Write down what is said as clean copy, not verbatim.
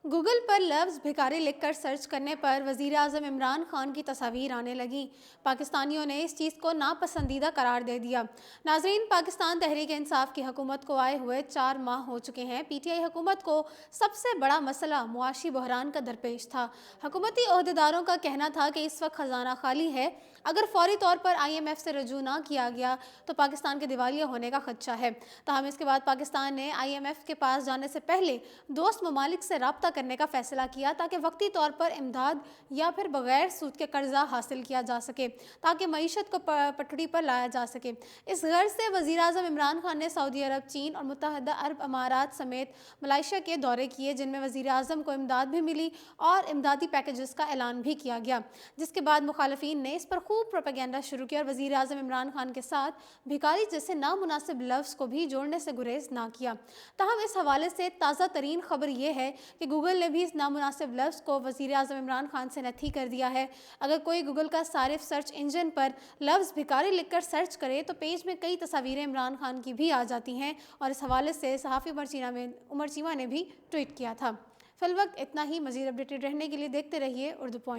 Google पर लफ्ज़ भिखारी लिखकर सर्च करने पर वज़ीर-ए-आज़म इमरान खान की तस्वीर आने लगी। पाकिस्तानियों ने इस चीज़ को नापसंदीदा करार दे दिया। नाज़रीन, पाकिस्तान तहरीक इंसाफ की हुकूमत को आए हुए 4 माह हो चुके हैं। पीटीआई हुकूमत को सबसे बड़ा मसला मुआशी बहरान का दरपेश था। हुकूमती ओहदेदारों का कहना था कि इस वक्त खजाना खाली है। अगर फौरी तौर पर IMF से रजू ना किया गया तो पाकिस्तान के दिवालिया होने का खदशा है। ताहम इसके बाद पाकिस्तान ने IMF के पास जाने से पहले दोस्त ममालिक से रब्ता करने का फैसला किया ताकि वक्ती तौर पर इमदाद या फिर बगैर सूद के कर्जा हासिल किया जा सके, ताकि मईशत को पटड़ी पर लाया जा सके। इस गर्ज से वज़ीर-ए-आज़म इमरान खान ने सऊदी अरब, चीन और मुत्तहदा अरब अमारात समेत मलेशिया के दौरे किए, जिनमें वज़ीर-ए-आज़म को इमदाद भी मिली और इमदादी पैकेजेस का ऐलान भी किया गया। जिसके बाद मुखालफीन ने इस पर खूब प्रोपेगेंडा शुरू किया और वज़ीर-ए-आज़म इमरान खान के साथ भिखारी जैसे नामुनासिब लफ्ज़ को भी जोड़ने से गुरेज ना किया। ताहम इस हवाले से ताज़ा तरीन खबर यह है कि गूगल ने भी इस नामुनासिब लफ्ज़ को वज़ीर-ए-आज़म इमरान खान से नथी कर दिया है। अगर कोई गूगल का सारिफ सर्च इंजन पर लफ्ज़ भिखारी लिखकर सर्च करे तो पेज में कई तस्वीरें इमरान खान की भी आ जाती हैं, और इस हवाले से सहाफ़ी उमर चीमा ने भी ट्वीट किया था। फिलवक्त इतना ही। मज़ीद अपडेटेड रहने के लिए देखते रहिए उर्दू पॉइंट।